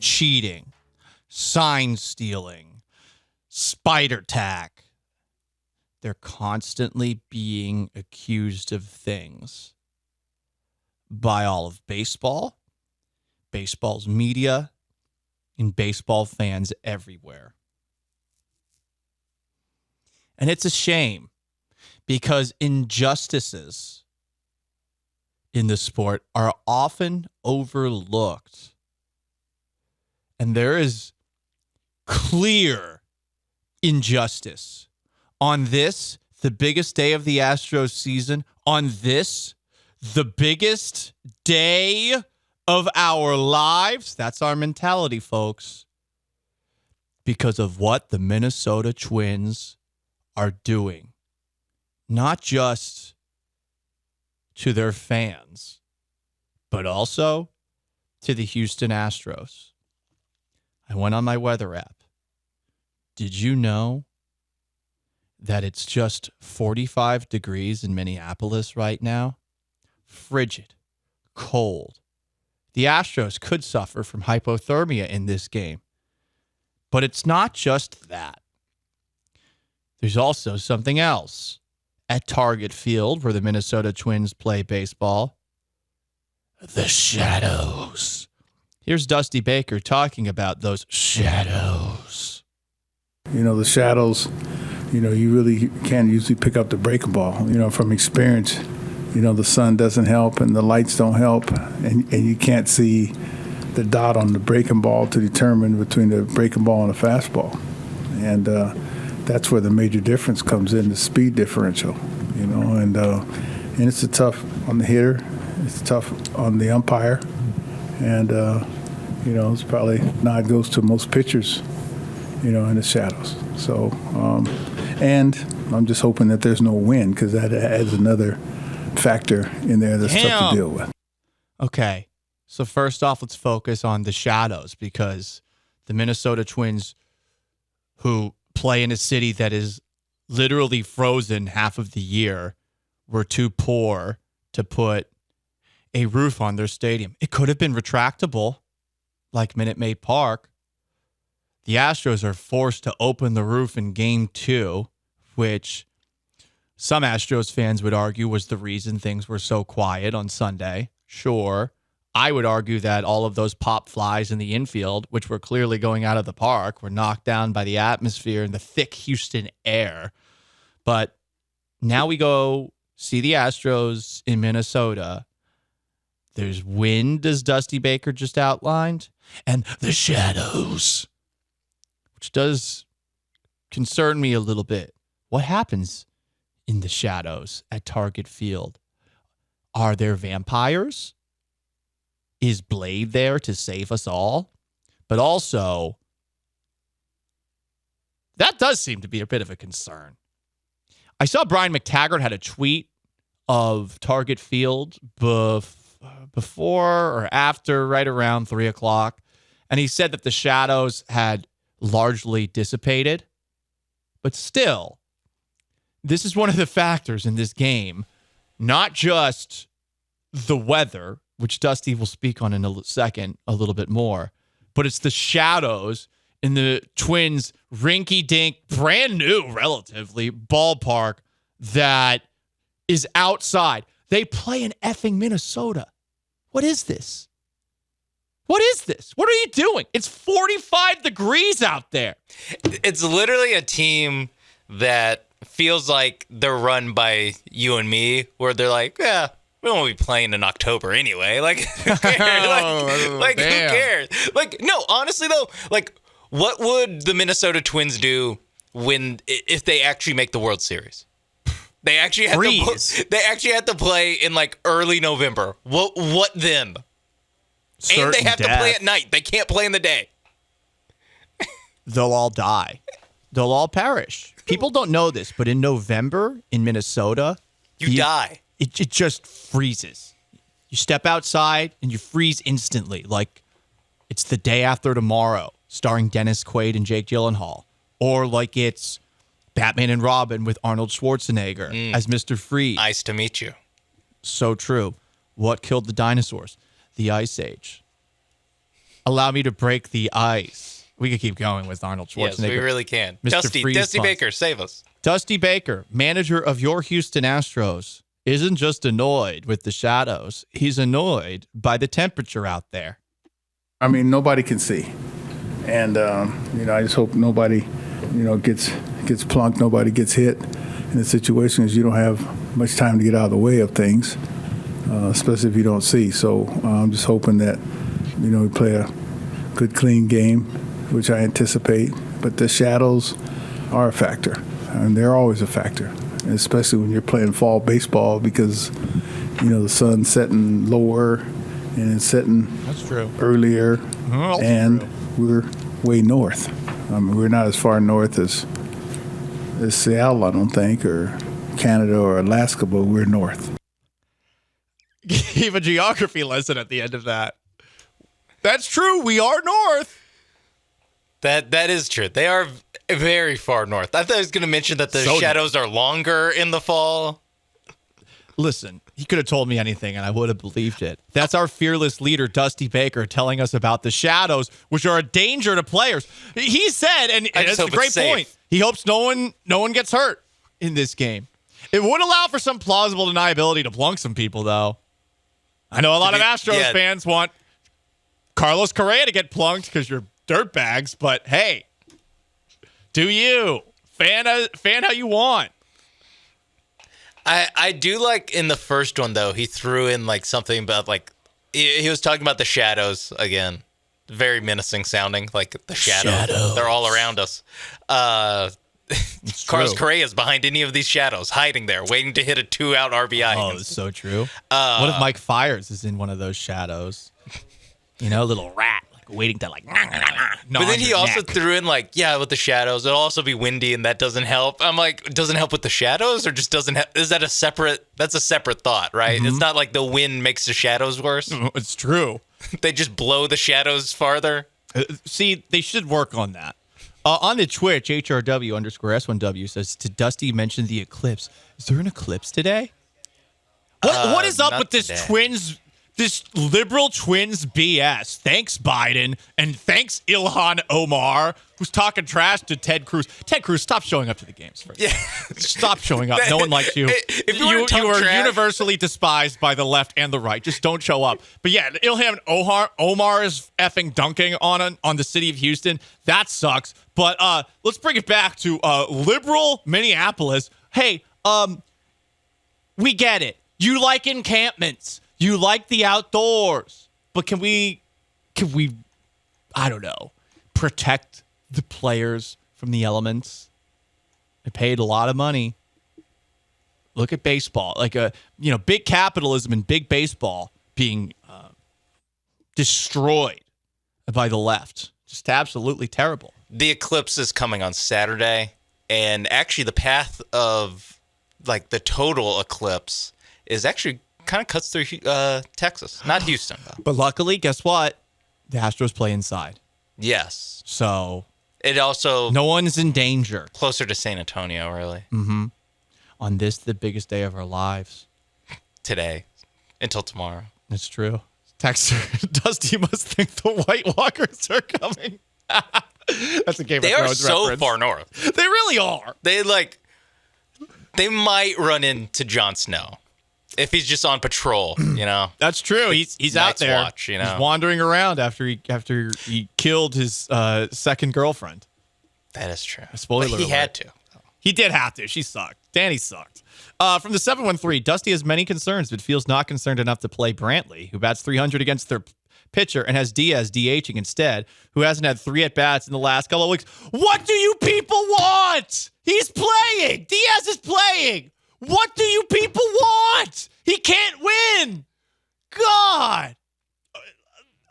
cheating, sign stealing, spider tack. They're constantly being accused of things by all of baseball, baseball's media, and baseball fans everywhere. And it's a shame because injustices in the sport are often overlooked. And there is clear injustice on this, the biggest day of the Astros season, on this, the biggest day of our lives. That's our mentality, folks. Because of what the Minnesota Twins are doing. Not just to their fans, but also to the Houston Astros. I went on my weather app. Did you know that it's just 45 degrees in Minneapolis right now? Frigid, cold. The Astros could suffer from hypothermia in this game. But it's not just that. There's also something else. At Target Field, where the Minnesota Twins play baseball, the shadows. Here's Dusty Baker talking about those shadows. You know, the shadows, you really can't usually pick up the breaking ball. From experience, the sun doesn't help and the lights don't help, and you can't see the dot on the breaking ball to determine between the breaking ball and the fastball. And that's where the major difference comes in, the speed differential, and it's tough on the hitter, it's tough on the umpire, and, it's probably nod goes to most pitchers, in the shadows. So, and I'm just hoping that there's no wind because that adds another factor in there that's tough to deal with. Okay, so first off, let's focus on the shadows because the Minnesota Twins, who play in a city that is literally frozen half of the year, were too poor to put a roof on their stadium. It could have been retractable, like Minute Maid Park. The Astros are forced to open the roof in Game 2, which some Astros fans would argue was the reason things were so quiet on Sunday. Sure. I would argue that all of those pop flies in the infield, which were clearly going out of the park, were knocked down by the atmosphere and the thick Houston air. But now we go see the Astros in Minnesota. There's wind, as Dusty Baker just outlined, and the shadows, which does concern me a little bit. What happens in the shadows at Target Field? Are there vampires? Is Blade there to save us all? But also, that does seem to be a bit of a concern. I saw Brian McTaggart had a tweet of Target Field before or after, right around 3 o'clock. And he said that the shadows had largely dissipated. But still, this is one of the factors in this game. Not just the weather, which Dusty will speak on in a second a little bit more, but it's the shadows in the Twins' rinky-dink, brand new, relatively, ballpark that is outside. They play in effing Minnesota. What is this? What is this? What are you doing? It's 45 degrees out there. It's literally a team that feels like they're run by you and me, where they're like, yeah, we won't be playing in October anyway. Like, who cares? Who cares? Like, no, honestly, though, like, what would the Minnesota Twins do if they actually make the World Series? They actually had to play in, like, early November. What then? Certain and they have death. to play at night. They can't play in the day. They'll all die. They'll all perish. People don't know this, but in November in Minnesota, you die. It just freezes. You step outside and you freeze instantly. Like it's the day after tomorrow, starring Dennis Quaid and Jake Gyllenhaal. Or like it's Batman and Robin with Arnold Schwarzenegger as Mr. Freeze. Nice to meet you. So true. What killed the dinosaurs? The Ice Age. Allow me to break the ice. We could keep going with Arnold Schwarzenegger. Yes, we really can. Mr. Dusty Baker, save us. Dusty Baker, manager of your Houston Astros, isn't just annoyed with the shadows. He's annoyed by the temperature out there. I mean, nobody can see. And, I just hope nobody, gets plunked, nobody gets hit in the situation, because you don't have much time to get out of the way of things, especially if you don't see. So I'm just hoping that, we play a good, clean game, which I anticipate. But the shadows are a factor, and they're always a factor, especially when you're playing fall baseball, because, the sun's setting lower and it's setting That's true. earlier, That's and true. we're way north. We're not as far north as Seattle, I don't think, or Canada or Alaska, but we're north. Give a geography lesson at the end of that. That's true. We are north. That is true. They are very far north. I thought I was going to mention that the shadows are longer in the fall. Listen, he could have told me anything and I would have believed it. That's our fearless leader, Dusty Baker, telling us about the shadows, which are a danger to players. He said, and it's a great point, he hopes no one gets hurt in this game. It would allow for some plausible deniability to plunk some people, though. I know a lot of Astros fans want Carlos Correa to get plunked because you're dirtbags, but hey, do you. Fan how you want. I do like in the first one, though, he threw in like something about like he was talking about the shadows again. Very menacing sounding, like the shadows. They're all around us. Carlos Correa is behind any of these shadows, hiding there, waiting to hit a 2-out RBI. Oh, it's so true. What if Mike Fiers is in one of those shadows? A little rat, like waiting to like. But then he also threw in like, with the shadows, it'll also be windy, and that doesn't help. I'm like, it doesn't help with the shadows, or just doesn't? Is that that's a separate thought, right? Mm-hmm. It's not like the wind makes the shadows worse. It's true. They just blow the shadows farther. See, they should work on that. On the Twitch, HRW_S1W says, did Dusty mention the eclipse? Is there an eclipse today? What is up with this today? This liberal Twins BS? Thanks, Biden, and thanks, Ilhan Omar, who's talking trash to Ted Cruz. Ted Cruz, stop showing up to the games. Yeah. Stop showing up. No one likes you. If you are universally despised by the left and the right. Just don't show up. But yeah, Ilhan Omar is effing dunking on the city of Houston. That sucks. But let's bring it back to liberal Minneapolis. Hey, we get it. You like encampments. You like the outdoors, but can we, I don't know, protect the players from the elements? They paid a lot of money. Look at baseball, like big capitalism and big baseball being destroyed by the left. Just absolutely terrible. The eclipse is coming on Saturday, and actually the path of like the total eclipse is actually kind of cuts through Texas, not Houston, though. But luckily, guess what? The Astros play inside. Yes. So it also no one's in danger. Closer to San Antonio, really. Mm-hmm. On this, the biggest day of our lives. Today, until tomorrow. It's true. Texter, Dusty must think the White Walkers are coming. That's a Game of Thrones reference. They are so far north. They really are. They might run into Jon Snow. If he's just on patrol, That's true. He's out there. Watch, He's wandering around after he killed his second girlfriend. That is true. Spoiler alert. He had to. He did have to. She sucked. Danny sucked. From the 713, Dusty has many concerns, but feels not concerned enough to play Brantley, who bats .300 against their pitcher, and has Diaz DHing instead, who hasn't had 3 at-bats in the last couple of weeks. What do you people want? He's playing. Diaz is playing. What do you people want? He can't win. God.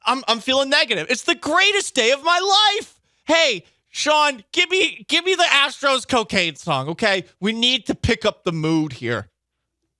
I'm feeling negative. It's the greatest day of my life. Hey, Sean, give me the Astros cocaine song, okay? We need to pick up the mood here.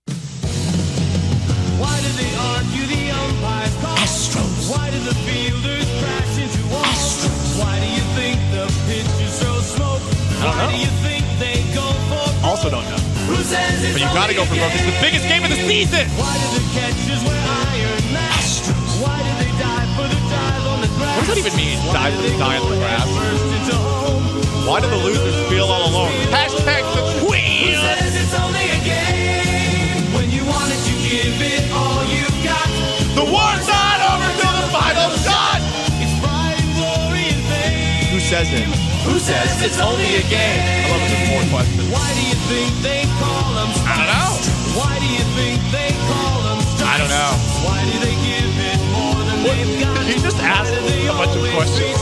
Why do they argue the umpires call? Astros. Why do the fielders crash into walls? Astros. Why do you think the pitchers throw smoke? Why do you think they go for broke? Also don't know. Who says it's But you gotta go for broke. It's the biggest game of the season. Why do the catchers wear iron masks? Why do they die for the dive on the ground? What are could even mean die on the grass. Burst into home. Why do the losers feel all alone? Hashtag the tweet. Says it's only a game. When you wanted to give it all you've got. The war's not over till the final shot. It's pride and glory and fame. Who says it? Who says it's only a game? I love this more question. Why do you think they call them strikes? I don't know. Why do you think they call them strikes? I don't know. Why do they give it more than they've got? He just asked a bunch of questions.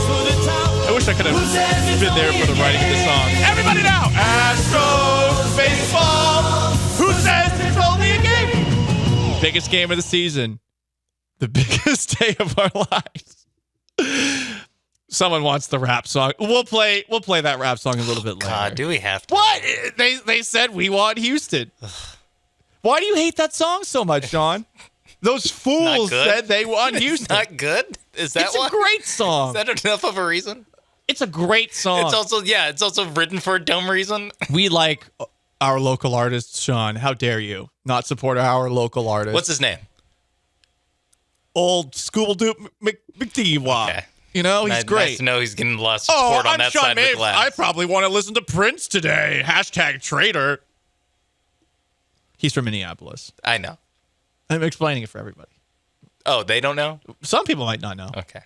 I wish I could have been there for the writing of the song. Everybody now! Astros baseball! Who says it's only a game? Biggest game of the season. The biggest day of our lives. Someone wants the rap song. We'll play that rap song a little bit later. God, do we have to? What? They said we want Houston. Why do you hate that song so much, John? Those fools good? said they want Houston. Not good? Is that It's one? a great song. Is that enough of a reason? It's a great song. It's also written for a dumb reason. We like our local artists, Sean. How dare you not support our local artists? What's his name? Old School Duke McDewa. Okay. You know, he's great. Nice to know he's getting a lot of Oh, support on I'm that Sean side of Mapes. the glass. I probably want to listen to Prince today. Hashtag traitor. He's from Minneapolis. I know. I'm explaining it for everybody. Oh, they don't know? Some people might not know. Okay.